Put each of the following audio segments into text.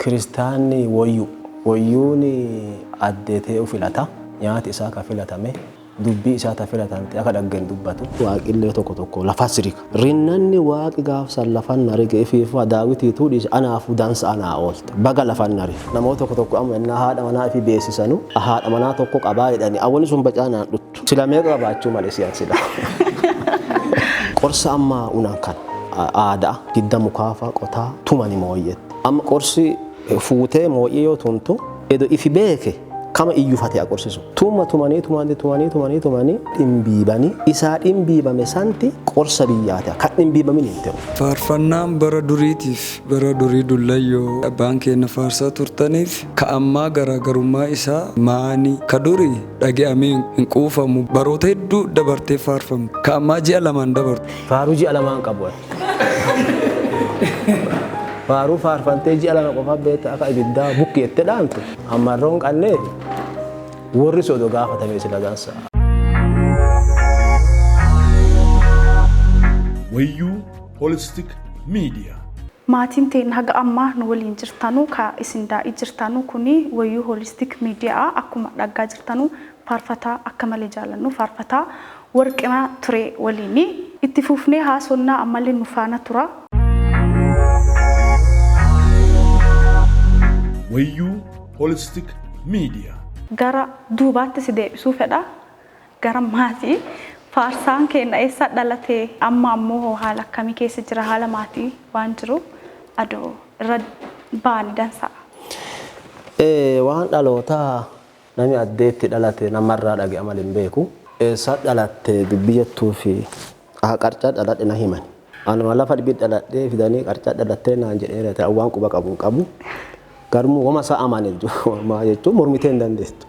kiristaanni wayyuuni addeetee ufilata nyaati isaa ka filatame dubbii isaa ta filatamte akka dhaggen dubbatu waaqillee tokko lafa sirika rinnanni waaqi gaafsan lafan narige ifiifa daawiti tuudhis anaafu dansa anaa oolte baga lafan nari namoota tokko amma innaa haadha manaa fi beesisanu haadha manaa tokko qabaa jedhani awwani sun bacaanaan dhuttu sila meeqa qabaachuu malee siyaan sila qorsa amma unan kan aadaa hidda mukaafa qotaa tumani mooyyetti amma qorsi fuutee mooyyee yoo tuntu edo ifi beeke kama iyyufate akorsisu tumanii dhimbiibanii isaa dhimbiibame santi qorsa biyyaati kan dhimbiibamin hin ta'u. Faarfannaan bara duriitiif bara durii dullayyoo abbaan keenya faarsaa turtaniif ka ammaa garaagarummaa isaa maanii ka durii dhaga'amee hin quufamu baroota hedduu dabartee faarfamu ka ammaa ji'a lamaan dabartu. Faaruu ji'a lamaan qabu. Faaruu faarfantee ji'a lama qofa beekta akka ibiddaa bukkeettee dhaamtu ammarroon qannee warri sodo gaafatame sila dansa. Wayyuu Holistic Media. Maatiin teenya haga ammaa nu waliin jirtanuu ka isin daa'ii jirtanuu kuni Wayyuu Holistic Media akkuma dhaggaa jirtanuu faarfataa akka malee jaalannu faarfataa Warqinaa Turee waliin itti fufnee haasonnaa ammallee nu faana tura. Wayyuu Holistic Media. Gara duubaatti si deebisuu fedha. Gara maatii faarsaan keenya eessa dhalatee amma ammoo haala akkamii keessa jira haala maatii waan jiru adoo irra baani dansa. Waan dhalootaa nami addeetti dhalate namarraa dhage amal hin beeku. Eessa dhalatte biyyattuu fi qarcaa dhaladhe na himan. Anuma lafa dhibii dhaladhee fidanii qarcaa dhalattee naan jedhee ta'e waan quba qabu. Garmu wama sa amane jechuun mormitee hin dandeessu.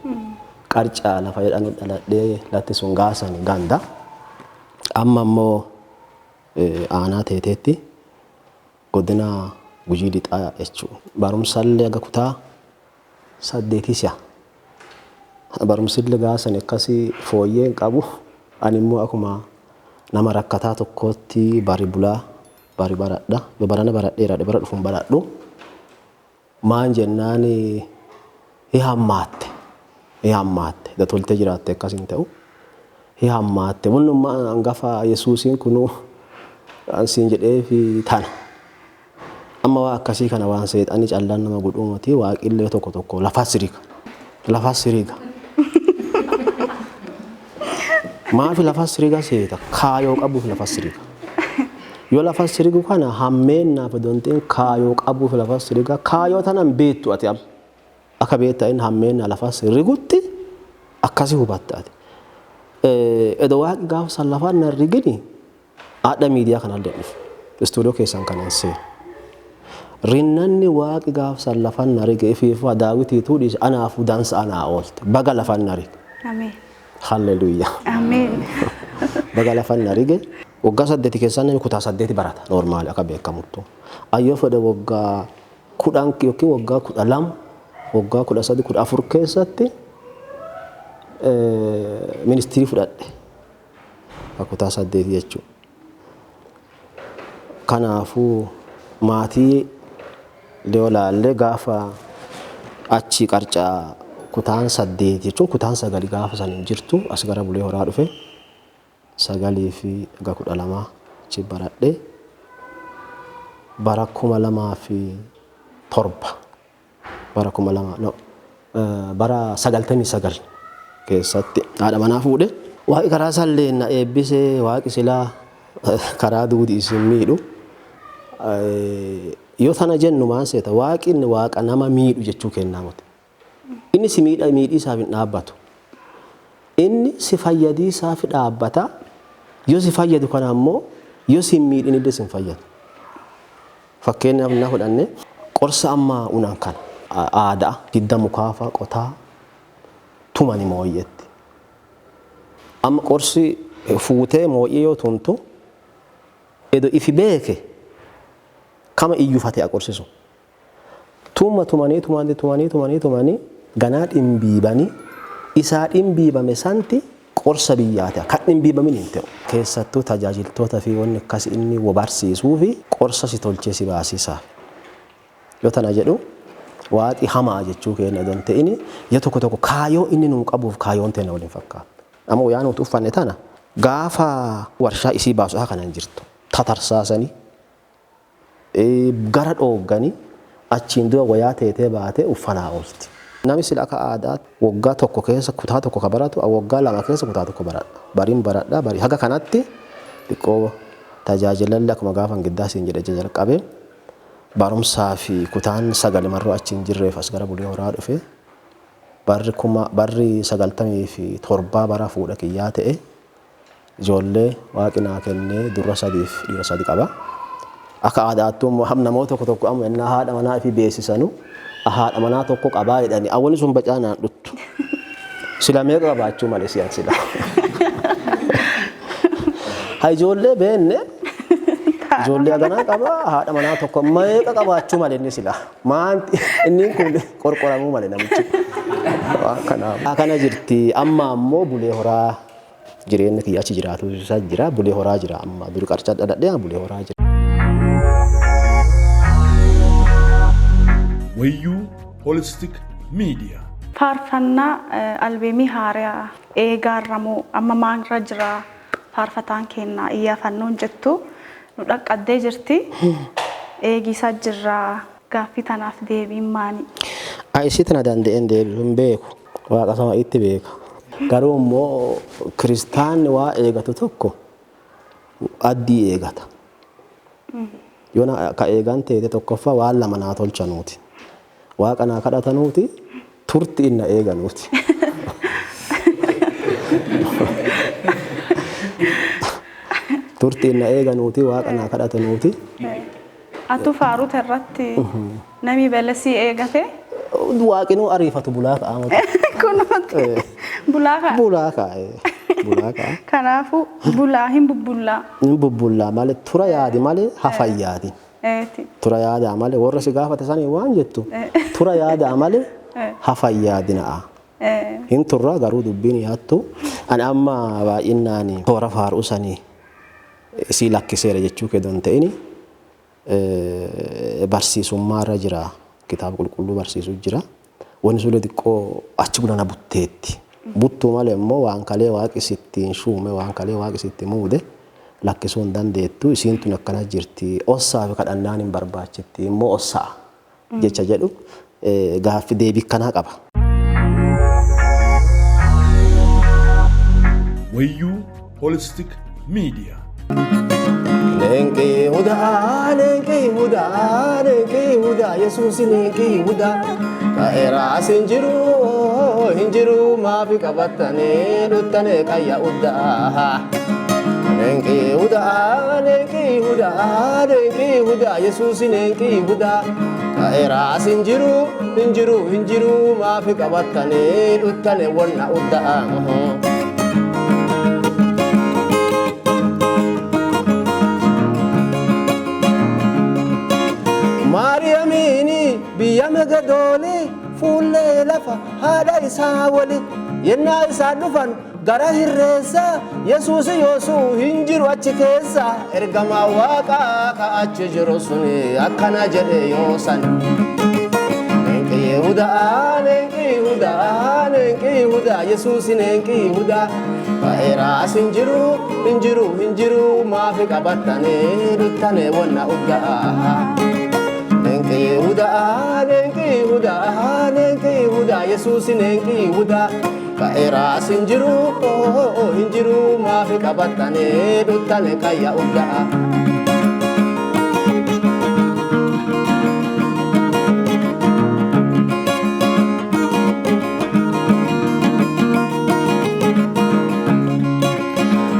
Qarcaa lafa jedhanu dhaladhee latti sun gaasani ganda. Amma immoo aanaa teeteetti godina Gujii Lixaa jechuudha. Barumsallee aga kutaa 8 barumsillee gaasani akkasii fooyyeen qabu. Ani immoo akkuma nama rakkataa tokkootti bari bulaa bari baradha. Yoo barana baradheera bara dhufuun baradhu. Maan jennaani hihammaatte da tolte jiraatte akkasin ta'u hihammaatte wannummaa hangafa Yesuusiin kunu ansiin jedhee fi tana amma waa akkasii kana waan seexanii callaan nama godhuumati waaqillee tokko lafa siriga maafi lafa siriga seeta kaayoo qabuuf lafa siriga yoo lafa sirigu kana hammeennaaf donteen kaayoo qabuuf lafa siriga kaayoo tanan beektu ati akka beektaa inni hammeenna lafa sirigutti akkasii hubattaati. Edo waaqi gaafa san lafaan na rigini haadha miidiyaa kana aldaniif istuudiyoo keessan kanan seera. Rinnanni waaqi gaafa san lafaan na rige ifiifa daawwitii tuudhis anaafu dansa anaa oolte baga lafaan na rige. Ameen. Halleluuyaa. Ameen. Baga lafaan na rige. Waggaa 8 keessan namni kutaa 8 barata normaali akka beekamuttu. Ayyoo fedha waggaa 10 yookiin waggaa 12 waggaa 13 14 keessatti ministirii fudhadhe kutaa 8 jechuudha. Kanaafuu maatii leolaallee gaafa achi qarcaa kutaan 8 jechuun kutaan 9 gaafa san jirtu as gara bulee horaa dhufe. 9 fi 12 achi baradhe bara 2007 bara 99 keessatti haadha manaa fuudhe waaqi karaa sallee na eebbisee waaqi silaa karaa duudii isin miidhu yoo tana jennu maan seeta waaqinni waaqa nama miidhu jechuu kennaa mute inni si miidhii isaaf hin dhaabbatu inni si fayyadii isaaf dhaabbata. Yoo si fayyadu kana ammoo yoo si miidhin illee sin fayyadu. Fakkeenyaaf na fudhanne qorsa amma unan kan aadaa hidda mukaafa qotaa tumani mooyyetti. Amma qorsi fuutee mooyyee yoo tuntu edo ifi beeke kama iyyufate akorsisu. Tumanii ganaa dhimbiibanii isaa dhimbiibame santi qorsa biyyaati kan dhimbiibamin hin ta'u. Keessattuu tajaajiltoota fi wanni akkas inni barsiisuu fi qorsa si tolchee si baasisaa. Yoo tana jedhu waaqi hamaa jechuu keenya don ta'ini ya tokko tokko kaayoo inni nuu qabuuf kaayoon teena waliin fakkaata. Amma yaa nuti uffanne tana gaafa warshaa isii baasu haa kanan jirtu tatarsaasanii gara dhoogganii achiin dura wayaa teetee baatee uffanaa oolti. Namni sila akka aadaa waggaa tokko keessa kutaa tokko ka baratu waggaa lama keessa kutaa tokko baradha. Bariin baradha barii haga kanatti xiqqoo tajaajilalli akkuma gaafa giddaa siin jedhe jalqabee barumsaa fi kutaan 9 marroo achiin jirreef as gara Bulee Horaa dhufe barri 97 bara fuudha kiyyaa ta'e ijoollee waaqinaa kennee dura 3 fi dhiira 3 qaba. Akka aadaattuu namoota tokko tokko amma innaa haadha manaa fi beeksisanu haadha manaa tokko qabaa jedhanii awwalli sun bacaanaan dhuttu. Sila meeqa qabaachuu malee siyaan sila. Haa ijoollee beenne ijoollee haganaa qabaa haadha manaa tokko meeqa qabaachuu malee inni sila. Maanti inni kun qorqoramuu malee namichi. Kana jirti amma ammoo Bulee Horaa jireenya kiyya achi jiraatu isaa jira Bulee Horaa jira amma duri qarcaa dhadhadhee Bulee Horaa jira. Wayyuu Holistic Media. Faarfannaa albeemii haaraa eegaarramoo amma maanirra jira faarfataan kennaa iyyafannoon jettu nu dhaqqaddee jirti. Eegisaa jirra gaaffii tanaaf deebiin maani? Isii tana danda'een deebi'uu hin beeku. Waaqa sama itti beeka. Garuu immoo kiristaanni waa eegatu tokko addii eegata. Yoo ka eegan teete tokkoffaa waan lama naa tolchanuuti. Waaqa naa kadhatanuuti turti inna eeganuuti. Turti inna eeganuuti waaqa naa kadhatanuuti. Atu faaruuta irratti namni beellasii eegate? Waaqinuu ariifatu bulaa ka'amatu. Kunuuti bulaa ka'a? Bulaa ka'a. Kanaafuu bulaa hin bubbullaa? Hin bubbullaa malee tura yaadi malee hafan yaadi. Tura yaada malee warra si gaafate sanii waan jettu tura yaada malee hafan yaadina'a. Hin turra garuu dubbiin yaattu ani amma baay'inaan toora faaruu sanii isii lakkiseera jechuu kee don ta'ini barsiisummaarra jira kitaaba qulqulluu barsiisuu jira wanni sulle xiqqoo achi bulana butteetti buttuu malee immoo waan kalee waaqi sittiin shuume waan kalee waaqi sitti muude lakkisuu hin dandeettu isiin tun akkana jirti ossaa fi kadhannaan hin barbaachitti immoo ossaa jecha jedhu gaaffii deebii kanaa qaba. Wayyuu Holistic Media. Nenki huda Yesuus nenki huda kaera hinjiru maafi qabatane duttane kayya udda nenki huda Yesuus nenki huda kaera hinjiru maafi qabatane duttane wonna udda Mariamini biyya megadooli fuullee lafa haadha isaa wali yennaa isaa dhufan gara hirreessa Yesuus yoosuu hin jiru achi keessa ergamaa waaqaa ka achi jiru suni akkana jedhe yoosan. Nenki huda Yesuus nenki huda kaeraas hinjiru maafi qabatane duttane wonna uddaa. Nenki huda Yesuus nenki huda kaeraas hinjiru maafi qabatane duttane kayya udda.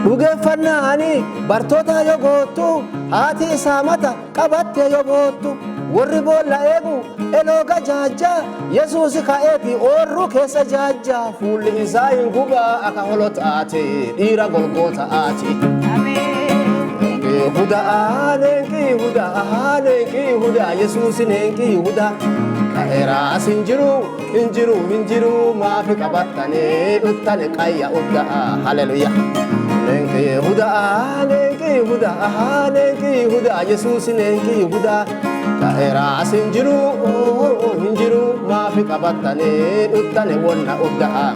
Dhugeeffannaani bartoota yoo gootu haati isaa mata qabatte yoo boottu warri boolla eegu elooga jaajja Yesuus ka'eeti oorru keessa jaajja fuulli isaa hin gubaa akka holotaati dhiira golgootaati. Nenki huda Yesuus nenki huda kaeraas hinjiru maafi qabatane duttane kayya udda. Haleluya. Nenki huda Yesuus nenki huda Era sinjiru hinjiru maafi qabatane uttane wonna uddaa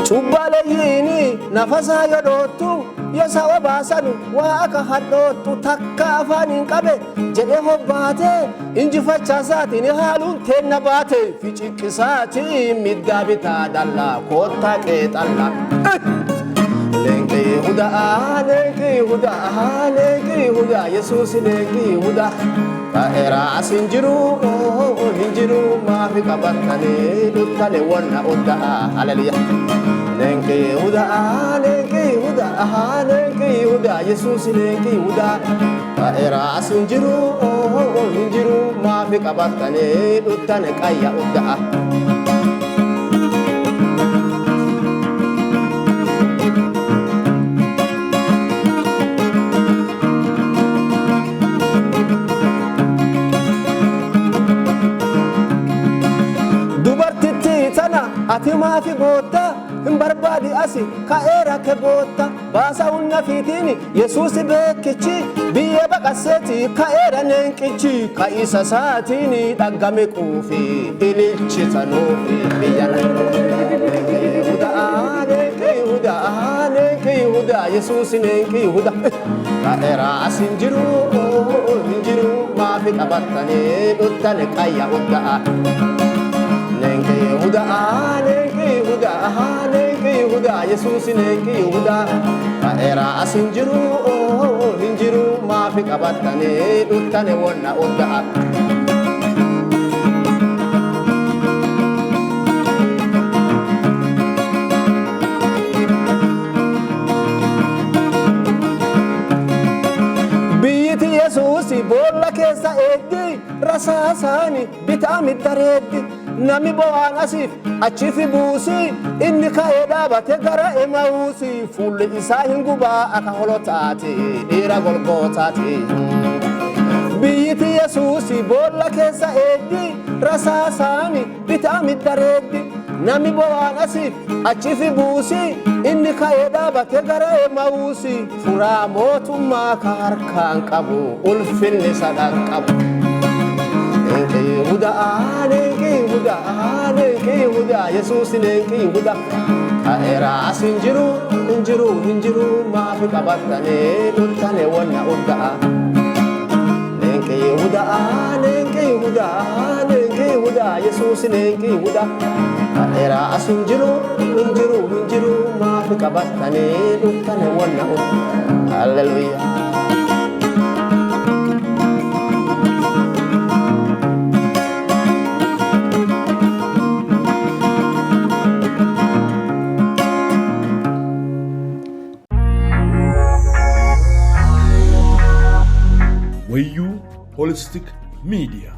Chubbale yini nafasa yadotu yasa obasanu waka hadotu takka afanin qabe jedhe hobbate inji faccaasaatiin haaluun teenna baate ficiqqisaatii middaa bitaa dallaa koottaa qeexallaa leenqii hudaa yesuus leenqii hudaa ta'eeraa hinjiru maafi qabattanii dhuttane wonna oddaa halaliya leenqii hudaa yesuus leenqii hudaa ta'eeraa hinjiru maafi qabattanii dhuttane qayya oddaa ati maafi goota hin barbaadi asi ka'eera ke goota baasa hunna fiitini yesuus beekichi biyya baqaseeti ka'eera neenqichi ka'isa saatini dhaggame quufi ililchisanuufi biyya leenqii hudaa yesuus leenqii hudaa ka'eera as hinjiru maafi qabattanii dhuttane qayya oddaa hudaa yesuus leenqii hudaa ta'eeraa as hinjiru maafi qabattanii dhuttane wonna oddaa biyyiti yesuus boolla keessa eegdi rasaasaani bitaa middareeddi nami bo'aan asiif achifi buusi inni ka'ee dhaabate gara Emmahuusi fuulli isaa hin gubaa akka holotaati dhiira golgootaati biyyiti yesuusi boolla keessa eegdi rasaasaani bitaa middareeddi nami bo'aan asiif achifi buusi inni ka'ee dhaabate gara Emmahuusi furaa mootummaa ka harkaan qabu ulfinni sadhan qabu hudaa yesuus leenqii hudaa ta'eeraa as hinjiru maafi qabattanii dhuttane wonna oddaa leenqii hudaa yesuus leenqii hudaa ta'eeraa as hinjiru maafi qabattanii dhuttane wonna oddaa hallelujaa Wayyuu Holistic Media.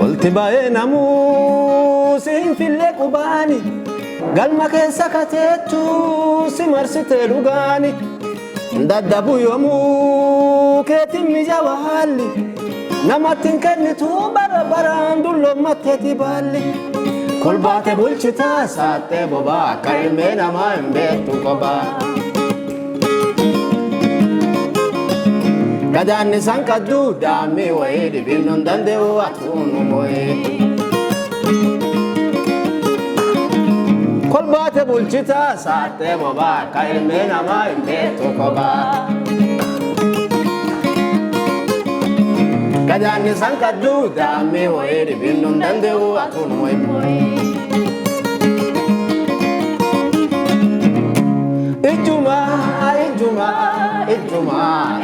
Olti baay'ee namuu siin fillee qubaani galma keessa kateettu si marsitee dhugaani dadhabu yoomuu keetiin mijawa haalli namatti hin kennitu baraan dulloommatteeti baalli kolbaate bulchitaa saaxee bobaa akka ilmee namaa hin beektu qobaa. Gadaan isaan kaddu daamii wayii dhibinnoon danda'u atuunu moo'ee kolbaate bulchitaa saaxee bobaa akka ilmee namaa hin beektu qobaa gadaan isaan kaddu daamii wayii dhibinnoon danda'u atuunu moo'ee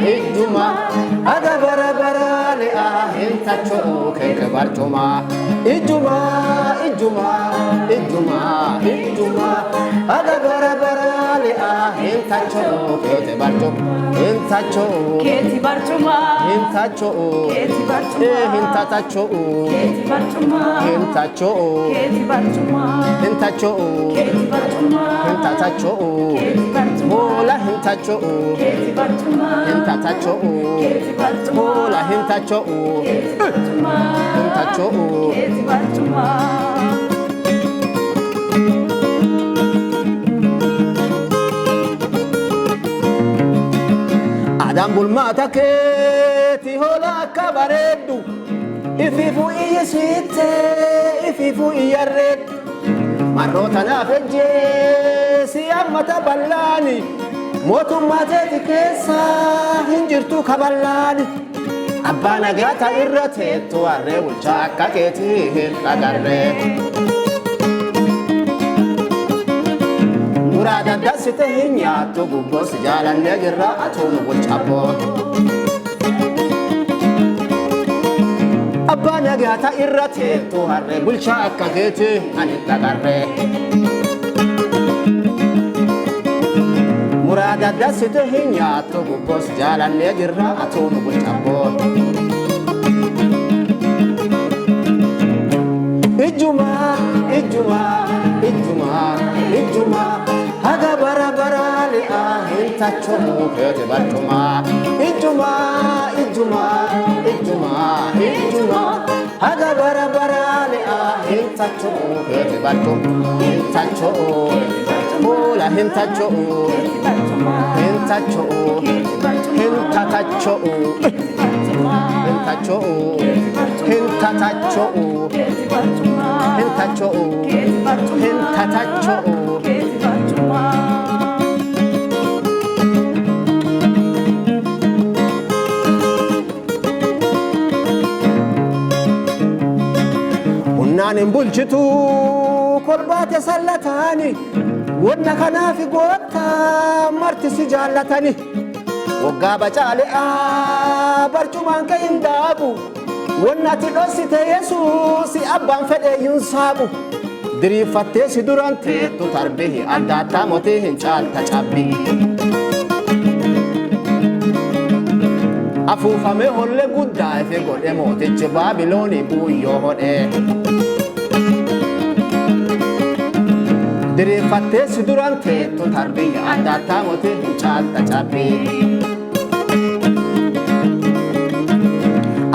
Ijuma ada bara le'aa hin tachoo keeke barcuma Ijuma ada bara barale hintacho kete barcho hintacho Keti barchuma hintacho Keti barchuma hintatacho Keti barchuma hintacho Keti barchuma hintacho Keti barchuma hintatacho Keti barchuma hola hintacho Keti barchuma hintatacho Keti barchuma hola hintacho Keti barchuma hintacho Keti barchuma Adam bulmata keti hola kabaredu ififu iyesite ififu iyarred marota na fejje si amata ballani motumma teti kessa hinjirtu kaballani abbana gata irrate to arre bulcha akka keti agarre murada dasite hinya to gubbos jalan negira atun bulchabo abbana gata irrate to arre bulcha akka keti agarre murada dasite hinya to gubbos jalan negira atun bulchabo ijuma ijuma ijuma ijuma haga bara bara le hintacho kete barchuma ijuma ijuma ijuma ijuma haga bara bara le hintacho kete barchuma hintacho hola hintacho hintacho hintatacho hintacho hintatacho hintatacho hintatacho unnaan bulchitu kolbaate sallatani wonna kanaafi gootta marti si jaallatani waggaa bacaale barcumaan kee hin daabu wonna ati dhossite yesuusi abbaan fedhe hin saabu diriiffattee si duran teettu tarbihi adda addaa motii hin caalta cabbi afuufame holle guddaa ife godhe mootichi baabiloonii buuyyoo hodhe diriiffattee si duran teettu tarbihi adda addaa motii hin caalta cabbi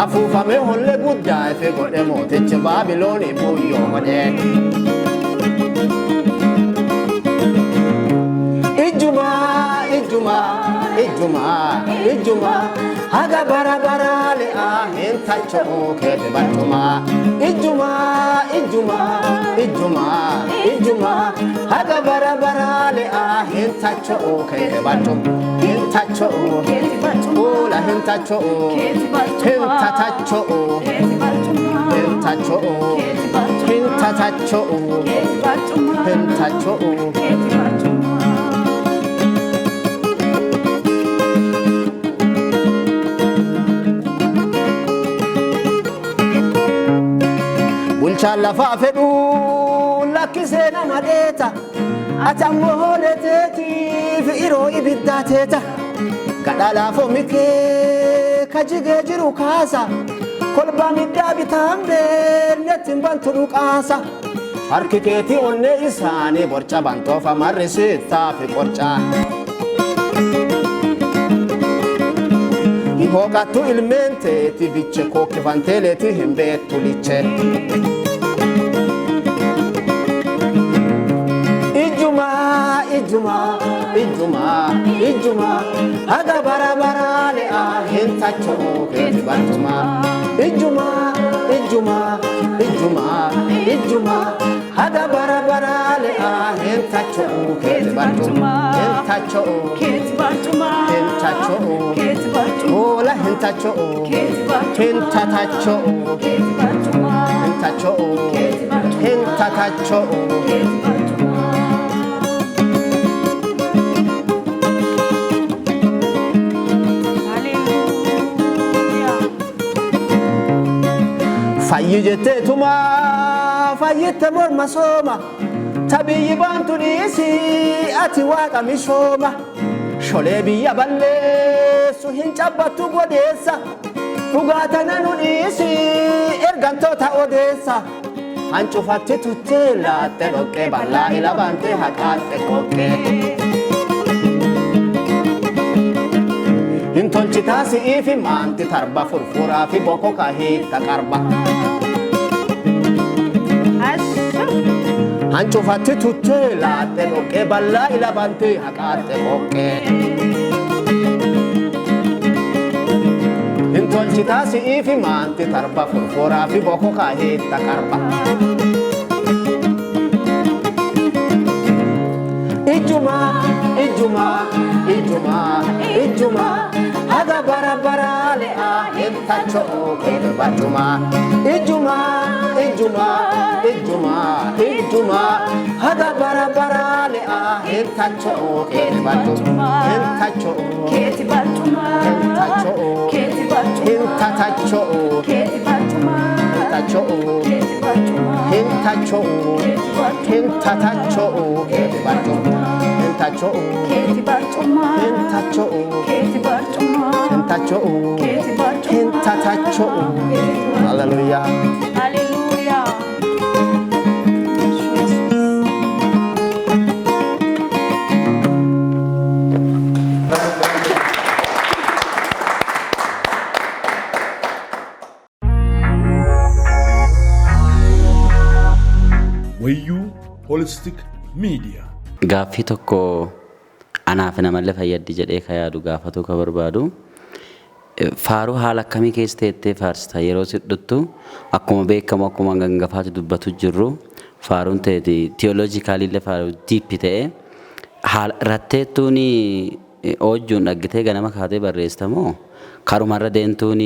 afuufame holle guddaa ife godhe mootichi baabiloonii buuyyoo hodhe ijuma ijuma ijuma ijuma haga bara bara le hintacho kete barchuma ijuma ijuma ijuma ijuma haga bara bara le hintacho kete barchuma hintacho hola hintacho hintatacho hintacho hintatacho hintacho bulchaan lafaa fedhu lakkisee nama dheeta ati ammoo hooleteetiif iroo ibiddaa teeta gadhaa laafoo mikee ka jigee jiru kaasa kolbaa middaa bitaan beelletti hin bantu dhuqaasa harki keetii onnee isaanii borca bantoofa marri sittaafi qorcaa hooqattu ilmeen teeti biche kookkifanteeleeti hin beettu liche ijuma ijuma ijuma ijuma haga bara bara le hintacho kete barchuma ijuma ijuma ijuma ijuma haga bara bara le hintacho kete barchuma hintacho Keti barchuma hintacho Keti barchuma hola hintacho hintatacho Keti barchuma hintacho hintatacho Keti barchuma fayyi jetteetuma fayyitte morma sooma tabiyyi baantu dhiisi ati waaqa mishooma sholee biyya balleessu hin cabbattu godeessa dhugaatana nu dhiisi ergantoota odeessa hancufatti tuttee laatte dhoqqee bal'aa hila baantee haqaatte qoqqee hin tolchitaa si'iifi maanti tarba furfuraa fi boko kahiitta qarba hancufatti tuttee laatte dhoqqee bal'aa hila baantee haqaatte qoqqee hin tolchitaa si'iifi maanti tarba furfuraa fi boko kahiitta qarba ijuma ijuma ijuma ijuma haga bara le'a hintacho kene bajuma ijuma ijuma ijuma ijuma haga bara le'a hintacho kene bajuma hintacho keti bajuma hintacho keti bajuma hintatacho keti bajuma hintacho keti bajuma hintacho hintatacho kene bajuma hintacho keti bajuma hintacho keti bajuma hintacho keti bajuma hintatacho hallelujah hallelujah Wayyuu Holistic Media. Gaaffii tokko anaaf namallee fayyaddi jedhee ka yaadu gaafatu ka barbaadu faaruu haala akkamii keessa teettee faarsita yeroo sidhuttu akkuma beekamu akkuma gangafaatu dubbatu jirru faaruun ta'eeti tiyooloojikaalillee faaruu diippi ta'e haala ratteettuun hojjuun dhaggitee ganama kaatee barreestamoo karumarra deentuun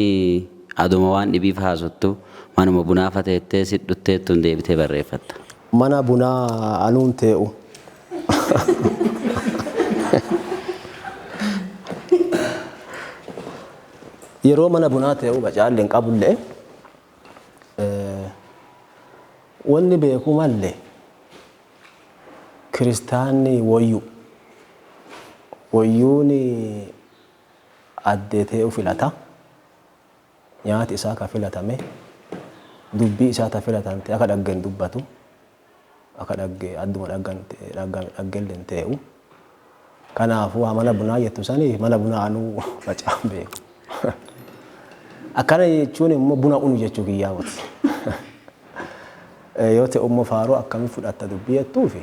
aduma waan dhibiif haasottu manuma bunaafa teettee sidhutteettuun deebitee barreeffatta. mana bunaa anuun tee'u yeroo mana bunaa tee'u bacaallee hin qabullee wanni beeku mallee kiristaanni wayyuun addee tee'u filata nyaati isaa ka filatame dubbii isaa ta filatamte akka dhaggen dubbatu akka dhagge adduma dhaggelleen tee'u kanaafuu mana bunaa jettu sanii mana bunaa anuu bacaan beeku akkana jechuun immoo buna unu jechuu kiyyaa miti yoo ta'u immoo faaruu akkamii fudhatta dubbii jettuufi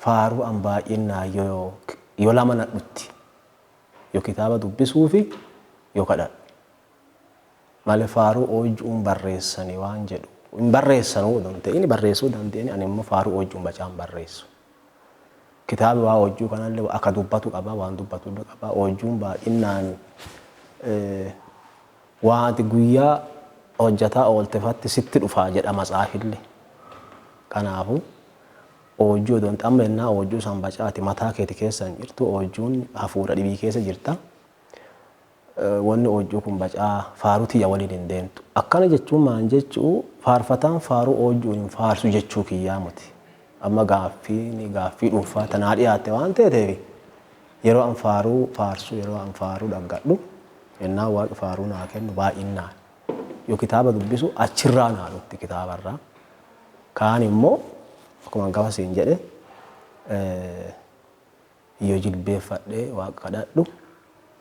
faaruu an baay'inaa yoo lama nadhutti yoo kitaaba dubbisuufi yoo kadhadhu malee faaruu hojjuun barreessanii waan jedhu hin barreessanuu danda'ini barreessuu danda'ini ani immoo faaruu hojjuun bacaan barreessu kitaabi waa hojjuu kanallee akka dubbatu qaba waan dubbatu qaba hojjuun baay'inaan waanti guyyaa hojjataa ooltefatti sitti dhufaa jedha matsaafillee kanaafu hojjuu don xammeennaa hojjuu san bacaati mataa keeti keessa hin jirtu hojjuun hafuura dhibii keessa jirta wanni hojjuu kun bacaa faaruu tiyya waliin hin deemtu akkana jechuun maan jechuu faarfataan faaruu hojjuun hin faarsu jechuu kiyyaa miti amma gaaffii dhuunfaa tanaa dhiyaatte waan ta'eef yeroo an faaruu faarsu yeroo an faaruu dhaggadhu ennaa waaqi faaruu naa kennu baay'innaan yoo kitaaba dubbisu achirraa naa dhutti kitaabarraa kaan immoo akkuma gafa siin jedhe yoo jilbeeffadhee waaqa kadhadhu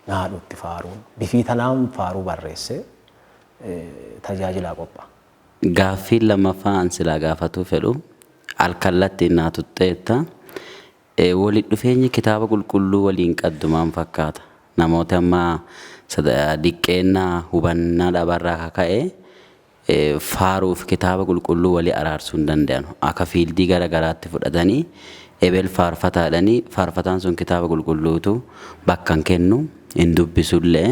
naa dhutti faaruun bifii tanaan faaruu barreesse tajaajilaa qopha. Gaaffiin lammaffaan silaa gaafatuu fedhu alkallatti naa tutteetta waliin dhufeenyi kitaaba qulqulluu waliin qaddumaan fakkaata namoota amma diqqeennaa hubannaa dhabarraa kaka'e faaruuf kitaaba qulqulluu walii araarsuu hin danda'an akka fiildii gara garaatti fudhatanii ebel faarfataadhanii faarfataan sun kitaaba qulqulluutu bakka hin kennu hin dubbisullee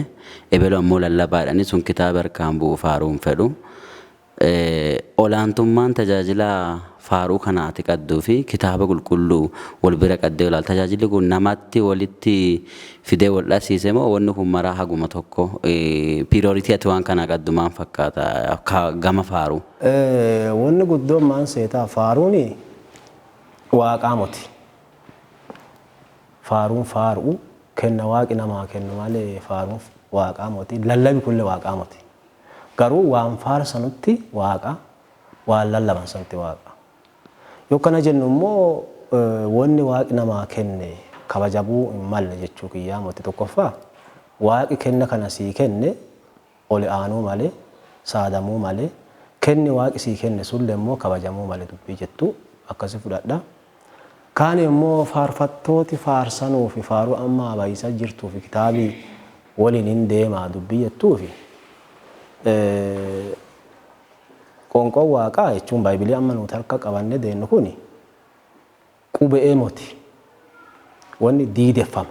ebel ammoo lallabaadhanii sun kitaaba harkaan bu'u faaruun fedhu olaantummaan tajaajila faaruu kanaati qadduu fi kitaaba qulqulluu wal bira qaddee olaal tajaajilli kun namatti walitti fidee wal dhasiise moo wanni kun maraa haguma tokko priority ati waan kana qaddumaan fakkaata gama faaruu. Wanni guddoon maan seetaa faaruuni waaqaa moti. Faaruun faaruu kenna waaqi namaa kennu malee faaruun waaqaa moti. Lallabi kulle waaqaa moti. Garuu waan faarsanutti waaqa, waan lallaban sanatti waaqa. Yoo kana jennu immoo wanni waaqi namaa kenne kabajamuu hin malle jechuu kiyyaa moti tokkoffaa. Waaqi kenna kana sii kenne ol aanuu malee, saadamuu malee, kenni waaqi sii kenne sulle immoo kabajamuu malee dubbii jettu akkasi fudhadha. Kaan immoo faarfattooti faarsanuu fi faaruu amma abayisa jirtuu fi kitaabii waliin hin deemaa dubbii jettuu fi qoonqoon waaqaa jechuun Baayibilii amma nuti harka qabanne deemnu kuni qubee moti. Wanni diideffama.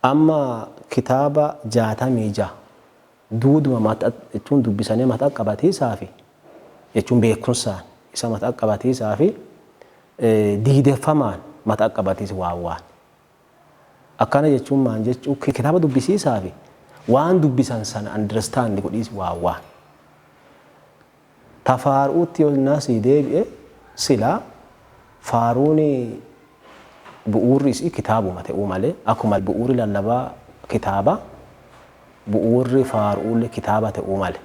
Amma kitaaba 66 duuduma mata jechuun dubbisanii mata qabatiisaa fi jechuun beekumsaan isa mata qabatiisaa fi diideffamaan mata qabatiis waan. Akkana jechuun maan jechuun kitaaba dubbisiisaa fi waan dubbisan sana understand godhiis waan. Tafaaruutti yoo naasii deebi'e silaa faaruun bu'uurri isii kitaabuma ta'uu malee akkuma bu'uurri lallabaa kitaaba bu'uurri faaruulle kitaaba ta'uu malee.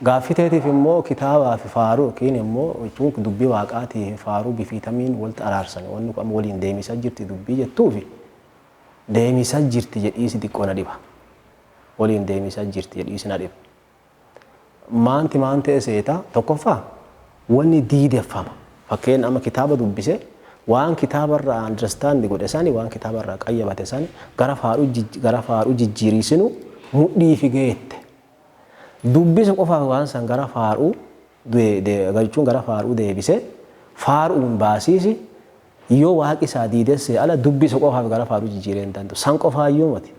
Gaaffiteetiif immoo kitaabaa fi faaruu yookiin immoo jechuun dubbii waaqaatii fi faaruu bifiitamiin walitti araarsan wanni kun waliin deemisa jirti dubbii jettuu fi deemisa jirti jedhiisi xiqqoo na dhiba. Waliin deemisa jirti jedhiisi na dhiba. Maanti ta'e seeta tokkoffaa wanni diideffama. Fakkeen amma kitaaba dubbise waan kitaabarraa understand godhe sani waan kitaabarraa qayyabate sani gara faaruu jijjiirisinu mudhii fi geette. Dubbisa qofaaf waan san gara faaruu jechuun gara faaruu deebise faaruun baasiisi yoo waaqi isaa diidesse ala dubbisa qofaaf gara faaruu jijjiiree hin danda'u. San qofaa yoo mati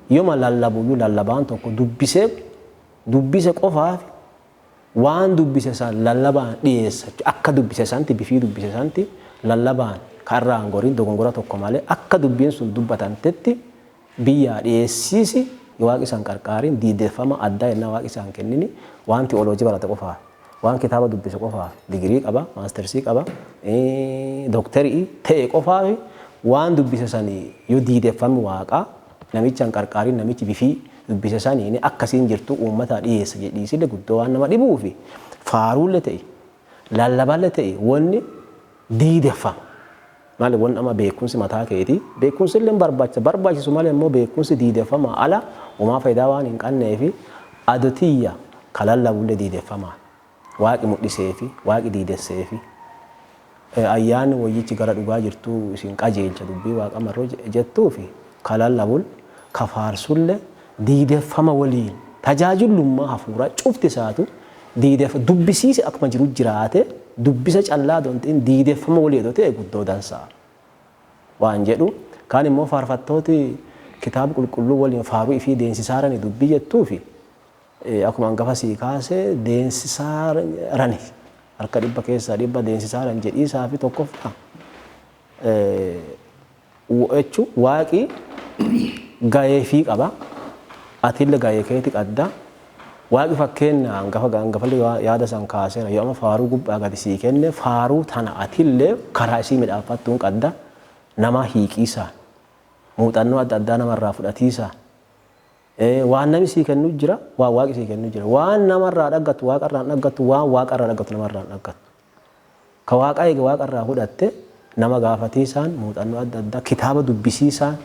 yooma lallabuyyuu lallabaan tokko dubbise qofaaf waan dubbise san lallabaan dhiyeessa akka dubbise santi bifii dubbise santi lallabaan karraan goriin dogongora tokko malee akka dubbiin sun dubbatantetti biyyaa dhiyeessiisi waaqi isaan qarqaariin diideffama addaa innaa waaqi isaan kennini waan tiyooloojii barate qofaaf waan kitaaba dubbise qofaaf digirii qaba maastersii qaba dooktarii ta'e qofaaf waan dubbise sanii yoo diideffame waaqaa namichaan qarqaariin namichi bifii dubbise sanii akkasiin jirtu uummataa dhiyeessa jedhiisille guddoo waan nama dhibuu fi faaruulle ta'e lallaballe ta'e wanni diideffama. Maali wanni amma beekumsi mataa keeti beekumsi illee barbaachisu malee immoo beekumsi diideffama ala uumaa faayidaa waan hin qabnee fi adotiyya kalallabulle diideffama. Waaqi mudhisee fi waaqi diidessee fi ayyaanni wayyichi gara dhugaa jirtu isin qajeelcha dubbii waaqa marroo jettuu fi kalallabul kafaarsulle diideffama waliin tajaajilummaa hafuuraa cufti isaatu dubbisiise akkuma jiru jiraate dubbisa callaa doontiin diideffama walii yoo ta'e guddoo dansaa waan jedhu kaan immoo faarfattooti kitaaba qulqulluu waliin faaruu fi deensisaarani dubbii jettuu fi akkuma hangafa sii kaasee deensisaarani harka 100 keessaa 100 deensisaaran jedhiisaa fi tokkoffaa jechuun waaqii gahee fi qaba atiille gahee keeti qadda. Waaqi fakkeenya hangafa yaada san kaaseera yoo amma faaruu gubbaa gadi sii kenne faaruu tana atillee karaa isii midhaaffattuun qadda nama hiiqiisaan muuxannoo adda addaa namarraa fudhatiisaan waan namni sii kennu jira waan waaqi sii kennu jira waan namarraa dhaggattu waaqarraa dhaggattu waan waaqarraa dhaggattu namarraa dhaggattu ka waaqa eege waaqarraa fudhatte nama gaafatiisaan muuxannoo adda addaa kitaaba dubbisiisaan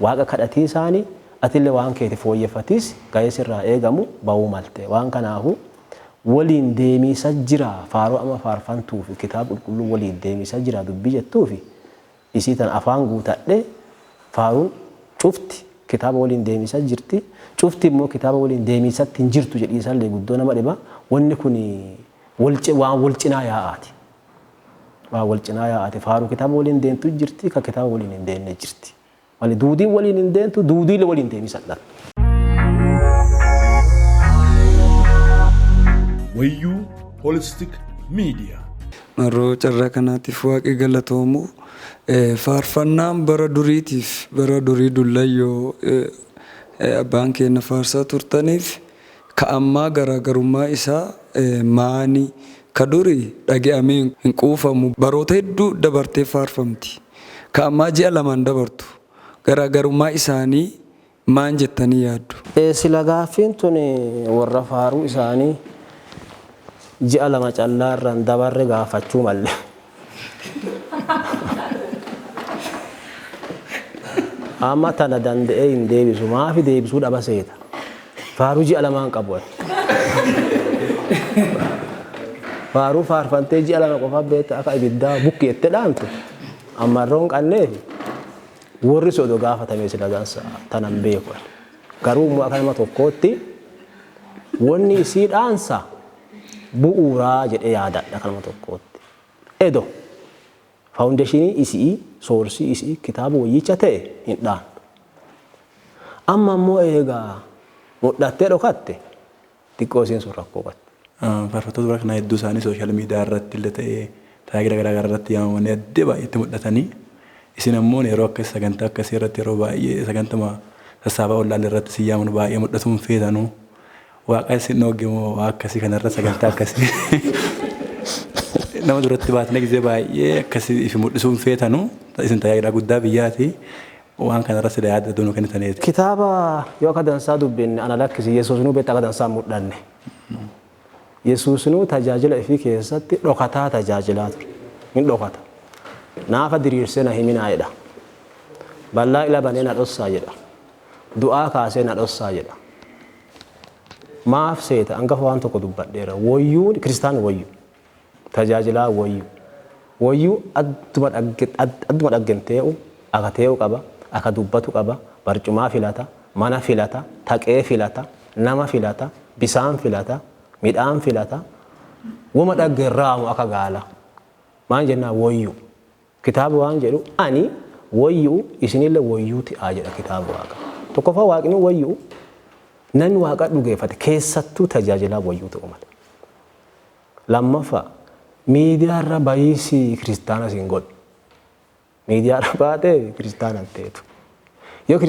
waaqa kadhatiisaanii atillee waan keeti fooyyeffatiis gahee sirraa eegamu bahuu malte waan kanaafu waliin deemisa jira faaruu amma faarfantuu fi kitaaba qulqulluu waliin deemisa jira dubbii jettuu fi isii tan afaan guutadhe faaruun cufti kitaaba waliin deemisa jirti cufti immoo kitaaba waliin deemisatti hin jirtu jedhiisallee guddoo nama dhiba wanni kun waan wal cinaa yaa'aati. Waan wal cinaa yaa'aati faaruu kitaaba waliin deemtu jirti ka kitaaba waliin hin deemne jirti. Wali duudiin waliin hin deemtu duudiilee waliin deemisadha. Wayyuu Holistic Media. Maroo carraa kanaatiif waaqi galatoomu faarfannaan bara duriitiif bara durii dullayyoo abbaan keenya faarsaa turtaniif ka ammaa garaagarummaa isaa maani ka durii dhaga'amee hin quufamu baroota hedduu dabartee faarfamti. Ka ammaa ji'a lamaan dabartu garaagarummaa isaanii maan jettanii yaaddu? Sila gaaffiin tun warra faaruu isaanii ji'a lama callaa irraan dabarre gaafachuu malle. Amma tana danda'ee hin deebisu. Maafi deebisuu dhaba seeta. Faaruu ji'a lamaan qabu. Faaruu faarfantee ji'a lama qofa beekta akka ibiddaa bukkeette dhaamtu. Ammarroon qannee warri sodo gaafatame sila gansa tanan beeku. Garuu immoo akka nama tokkootti wanni isii dhaansa bu'uuraa jedhee yaadadha akka nama tokkootti. Edo faawundeeshinii isii soorsii isii kitaaba wayyicha ta'e hin dhaan. Amma immoo eegaa mudhattee dhokatte xiqqoo isiin sun rakkoo qatte. Faarfattoota bara kanaa hedduu isaanii sooshaal miidiyaa irratti illee ta'ee tajaajila garaagaraa irratti yaamamanii addee baay'eetti mul'atanii isin ammoo yeroo akkas sagantaa akkasii irratti yeroo baay'ee sagantama sassaabaa wallaallee irratti si yaaman baay'ee mul'atuun feetanuu waaqa isin dhoogemoo waa akkasii kanarra sagantaa akkasii nama duratti baatanii gisee baay'ee akkasii ifi mul'isuun feetanuu isin tajaajila guddaa biyyaati waan kanarra sida yaada doonuu kennitaniiti. Kitaaba yoo akka dansaa dubbinne ana lakkisi Yesuusnuu beektaa akka dansaa mul'anne. Yesuusnuu tajaajila ifii keessatti dhokataa tajaajilaa ture. Hin dhokata. Naafa diriirsee na himinaa jedha. Bal'aa ila banee na dhossaa jedha. Du'aa kaasee na dhossaa jedha. Maaf seeta hangafa waan tokko dubbadheera. Wayyuu kiristaanni wayyuu. Tajaajilaa wayyuu. Wayyuu adduma dhaggentee'u akka tee'u qaba. Akka dubbatu qaba. Barcumaa filata. Mana filata. Taqee filata. Nama filata. Bisaan filata. Midhaan filata. Wama dhagge raamu akka gaala. Maan jennaa wayyuu. Kitaaba waan jedhu ani wayyuu isinillee wayyuu ti'aa jedha kitaaba waaqa. Tokkoffaa waaqni wayyuu namni waaqa dhugeeffate keessattuu tajaajilaa wayyuu ta'u mala. Lammaffaa miidiyaa irra baay'isii kiristaana siin godhu. Miidiyaa irra baatee kiristaana ta'etu. Yoo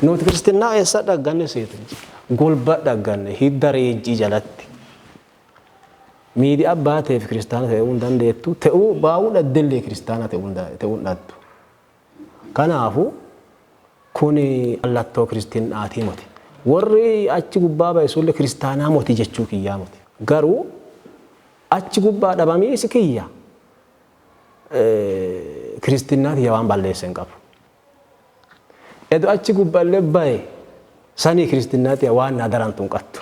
nuti kiristinnaa eessa dhagganne seetu golba dhagganne hidda reejjii jalatti. Miidiyaa baateef kiristaana ta'uu hin dandeettu ta'uu baa'uu dhaddellee kiristaana ta'uu hin dhattu. Kanaafuu kuni mallattoo kiristinnaatii moti. Warri achi gubbaa ba'e sullee kiristaanaa moti jechuu kiyyaa moti. Garuu achi gubbaa dhabamee isi kiyya kiristinnaatii waan balleessa hin qabu. Edo achi gubbaallee ba'e sanii kiristinnaatii waan nadarantu hin qattu.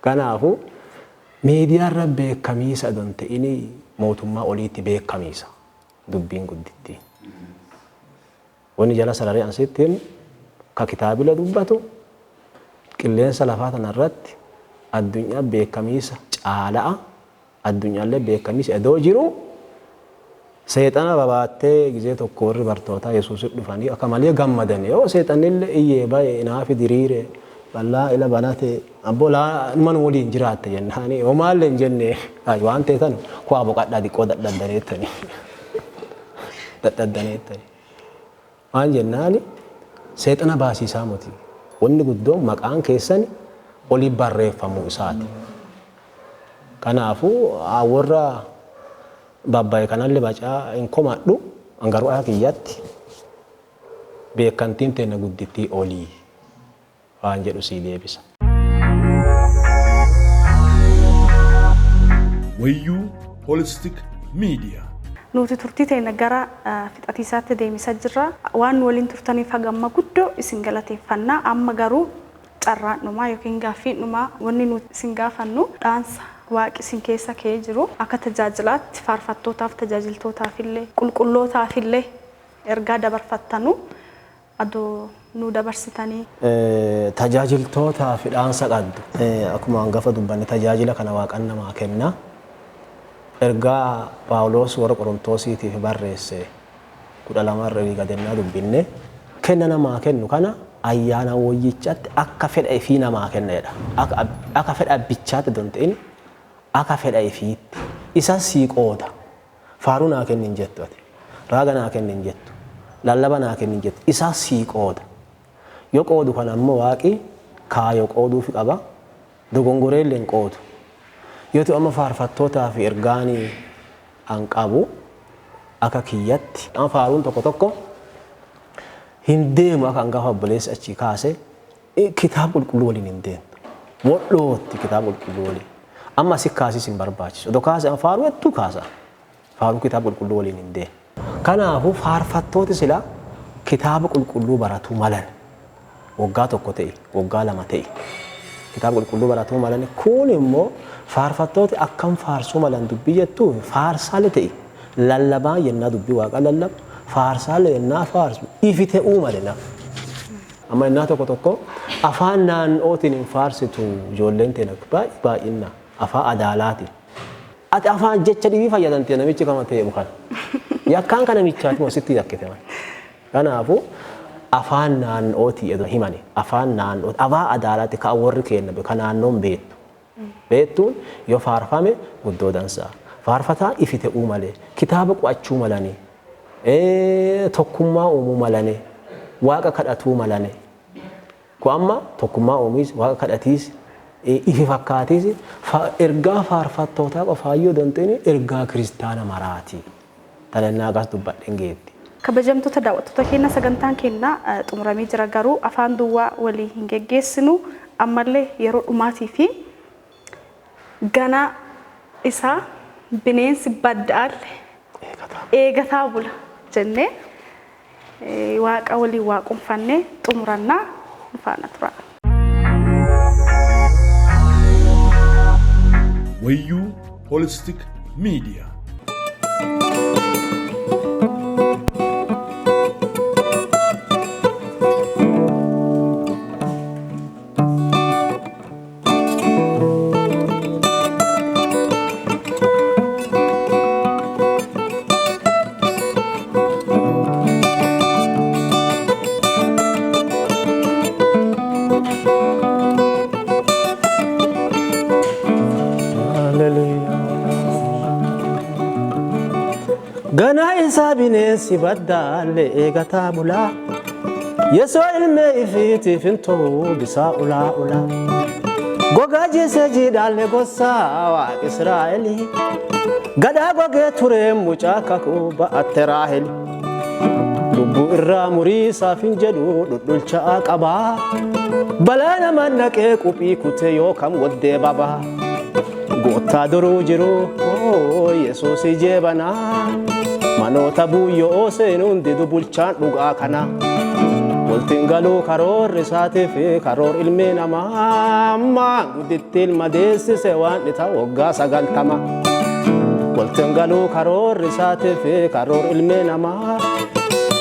Kanaafuu miidiyaa irra beekamiisa don ta'ini mootummaa oliitti beekamiisa dubbiin gudditti. Wanni jala sararee ansittiin ka kitaabila dubbatu qilleensa lafaa tanarratti addunyaa beekamiisa caala'a addunyaallee beekamiisa edoo jiru seexana babaattee gizee tokko warri bartootaa Yesuusit dhufanii akka malee gammadan yoo seexanillee iyyee baay'ee naafi diriire bal'aa ila banate abboolaa man waliin jiraatte jennaani homaallee hin jenne waan ta'etan kuwaa boqadhaa xiqqoo dadhabdaneettani. Waan jennaani seexana baasiisaa moti. Wanni guddoon maqaan keessan olii barreeffamuu isaati. Kanaafuu warra babbaye kanallee bacaa hin komadhu hangaruu haa kiyyaatti beekantiin teenya guddittii olii. Waan jedhu sii deebisa. Wayyuu Holistic Media. Nuti turtii teenya gara fixatiisaatti deemisaa jirra. Waan waliin turtaniif hagamma guddoo isin galateeffannaa. Amma garuu carraan dhumaa yookiin gaaffiin dhumaa wanni nuti isin gaafannu dhaansa waaqi isin keessa ka'ee jiru akka tajaajilaatti faarfattootaaf tajaajiltootaaf illee qulqullootaaf illee ergaa dabarfattanu adoo nu dabarsitanii. Tajaajiltootaaf dhaansa qabdu. Akkuma hangafa dubbanne tajaajila kana waaqan namaa kenna. Ergaa Paawuloos warra Qorontoosiitiif barreesse 12 irraa gadannaa dubbinne kenna namaa kennu kana ayyaana wayyichaatti akka fedha ifii namaa kennedha. Akka fedha abbichaatti don ta'in akka fedha ifiitti isa sii qooda. Faaruu naa kennin jettu ati. Raaga naa kennin jettu. Lallaba naa kennin jettu. Isa sii qooda. Yoo qoodu kana ammoo waaqi kaayoo qooduufi qaba. Dogongoreellee hin qoodu. yoo ta'u amma faarfattootaa fi ergaanii an qabu akka kiyyatti amma faaruun tokko hin deemu akka hangafa obboleessi achi kaase kitaaba qulqulluu waliin hin deemu. Wodhootti kitaaba qulqulluu waliin. Amma si kaasis hin barbaachisu. Odoo kaase amma faaruu hedduu kaasa. Faaruu kitaaba qulqulluu waliin hin deemu. Kanaafuu faarfattooti sila kitaaba qulqulluu baratuu malan. Waggaa tokko ta'e, waggaa lama ta'e. Kitaaba qulqulluu baratuu malan kun immoo faarfattooti akkam faarsuu malan dubbii jettuu faarsaalee ta'e. Lallabaa yennaa dubbii waaqa lallabu faarsaalee yennaa faarsu ifi ta'uu malina. Amma yennaa tokko afaan naannootiin hin faarsitu ijoolleen teena baay'inna afaan adaalaati. Ati afaan jecha dhibii fayyadamtee namichi kama ta'e bukan. Yakkaan kana michaati wasitti yakkite man. Kanaafuu afaan naannootii edoo himani afaan naannooti afaan adaalaati ka warri kenna ka naannoon beektu. Beektuun yoo faarfame guddoo dansaa. Faarfataa ifi ta'uu malee kitaaba qo'achuu malanii tokkummaa uumuu malanii waaqa kadhatuu malanii. Ku amma tokkummaa uumis waaqa kadhatiis ifi fakkaatiis ergaa faarfattootaa qofaayyoo danteeni ergaa kiristaana maraati. Talannaa gas dubbadhen geetti. Kabajamtoota daawwattoota keenya sagantaan keenya xumuramee jira garuu afaan duwwaa walii hin geggeessinu ammallee yeroo dhumaatii fi gana isaa bineensi baddaalle eegataa bula jennee waaqa walii waaqonfannee xumurannaa faana tura. Wayyuu Holistic Media. Gana isa bineensi baddaalle eegataa bulaa Yesoo ilmee ifiitiif hin ta'u bisaa ulaa ulaa Gogaa jeesee jiidhaalle gossaa waaq Israa'elii Gadhaa gogee tureen mucaa kakuu ba'atte Raaheli Lubbuu irraa muriisaaf hin jedhu dhudhulcha'aa qabaa Balaa nama naqee quphii kutee yookaan waddee babaa Goottaa duruu jiru Yesuus jeebanaa Manoota buuyyoo seenuun didu bulchaan dhugaa kana Waltiin galuu karoorri isaatii fi karoor ilmee namaa Ammaa gudditti ilma deessise waan dhita waggaa 90 Waltiin galuu karoorri isaatii fi karoor ilmee namaa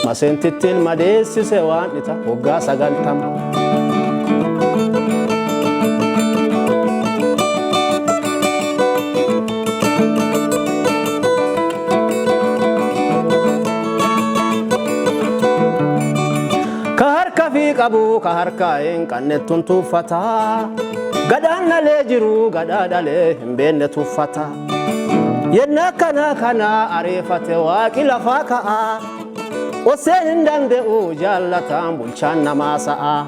Maseentitti ilma deessise waan dhita waggaa 90 qabu ka harkaa'een qannettuun tuuffataa gadaan dhalee jiru gadaa dhalee hin beenne tuuffataa yenna kana areeffate waaqi lafaa ka'aa oseen hin danda'u jaallataan bulchaan namaa sa'aa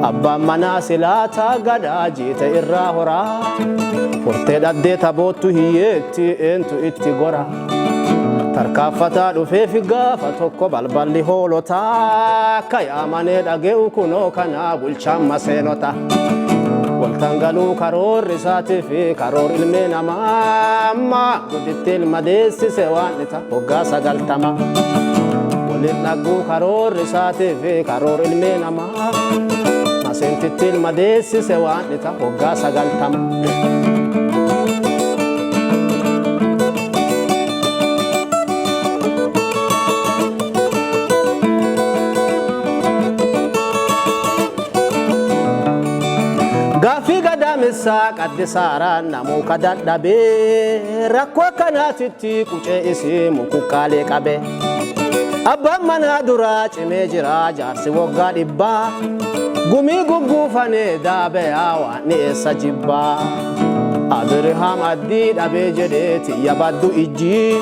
abbaan manaa silaataa gadaa jiite irraa horaa furtee dhaddee taboottu hiyyeetti eentu itti gora tarkaaffataa dhufee fi gaafa tokko balballi hoolotaa akka yaamanee dhage'u kunoo kana bulchaan maseenota waltaan galuu karoorri isaatii fi karoor ilmee namaa ammaa gudditti ilma deessise waan dhita waggaa 90 waliin dhagguu karoorri isaatii fi karoor ilmee namaa maseentitti ilma deessise waan dhita waggaa 90 Gaaffii gadaamessaa qaddisaaraan namuu kadhadhabee rakkoo akkanaatitti qucee isii mukuqqaalee qabe. Abbaan manaa duraa cimee jira jaarsi waggaa 100 gumii gugguufanee daabeyaa waan dhiyeessa jibbaa. Abirihaam addii dhabee jedhee tiyya baddu ijjii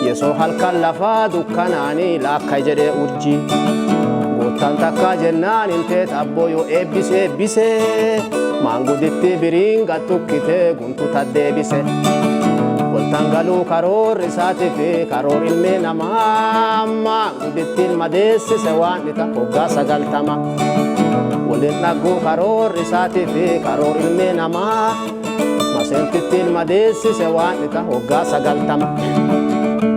Yesoo halkan lafaa dukkanaanii laakka jedhee urjii. Goottaan takkaa jennaan hin teet abboo yoo eebbisee maanguditti biriin gattukkite guntuta deebise waltangaluu karoorri isaati fi karoor ilmi namaa maangudittiin madeessise waan ita hoggaa 90 waliin dhagguu karoorri isaati fi karoor ilmi namaa maseentittiin madeessise waan ita hoggaa 90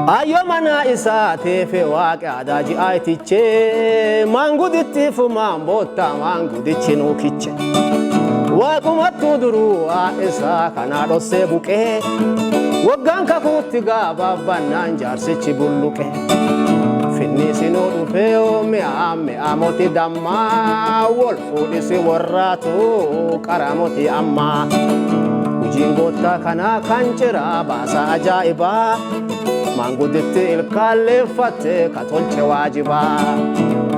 Ayo mana isaati fi waaqi adaaji aayitiche maanguditti fumaan bootta maangudichi nuukiche waaqumattuu duruu isaa kanaa dhossee buqee waggaan kakuutti gaababbannaan jaarsichi bulluqe finni sinuu dhufee mi'a moti dammaa wal fuudhisi warraatu qaramoti ammaa hojiin goottaa kanaa kan ciraa baasaa ajaa'ibaa maanguditti ilkaalleeffatte katolche waajibaa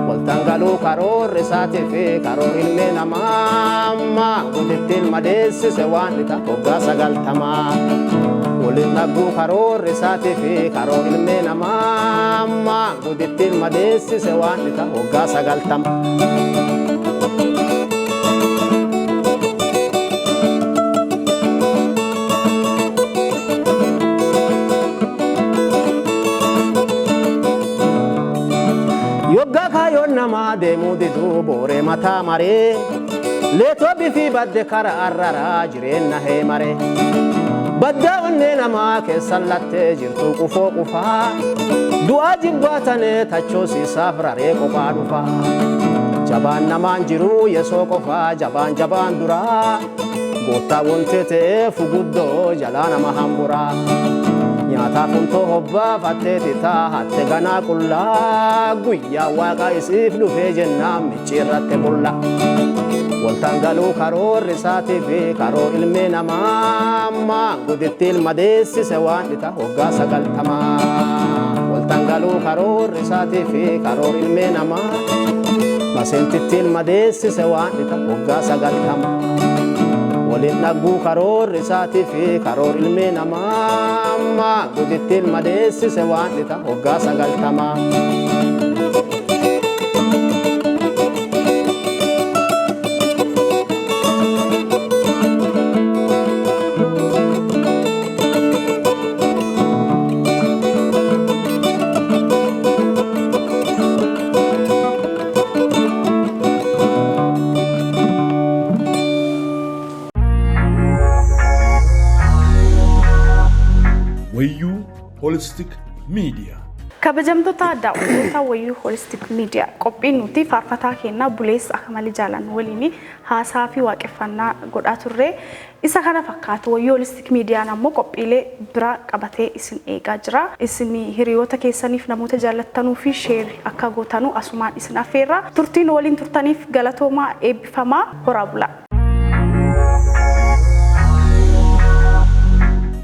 waltangaluu karoorri isaati fi karoor ilmi namaa maangudittiin madeessise waan ita hoggaa 90 waliin dhagguu karoorri isaati fi karoor ilmi namaa maangudittiin madeessise waan ita hoggaa 90 Yogga kayoon namaa deemuu diduu booree mataa maree leetoo bifi badde kara arraraa jireenya hee maree badda onnee namaa keessan lattee jirtu qufoo qufaa du'aa jibbaatanee tachoosiisaaf raree qophaa dhufaa jabaan namaan jiruu yesoo qofaa jabaan duraa goottaa wontee ta'ee fuguddoo jalaa nama hamburaa nyaataaf untoo hobbaa fattee titaa hatte ganaa qullaa guyyaa waaqaa isiif dhufee jennaan micciirratte bulla waltangaluu karoorri isaati fi karoor ilmi namaa maanguditti ilmadeessise waan ita hoggaa 90 waltangaluu karoorri isaati fi karoor ilmi namaa maseentitti ilmadeessise waan ita hoggaa 90 waliin dhagguu karoorri isaati fi karoor ilmi namaa maanguditti ilmadeessise waan ita hoggaa 90 Wayyuu Holistic Media. Kabajamtoota daawwattoota Wayyuu Holistic Media qophiin nuti faarfataa kennaa buleessa akka malee jaalan waliin haasaa fi waaqeffannaa godhaa turre isa kana fakkaatu Wayyuu Holistic Media ammoo qophiilee bira qabatee isin eegaa jira isin hiriyoota keessaniif namoota jaallattanuu fi sheer akka gootanu asumaan isin affeerra turtiin waliin turtaniif galatoomaa eebbifamaa horaa bulaa.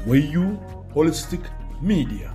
Wayyuu Holistic Media.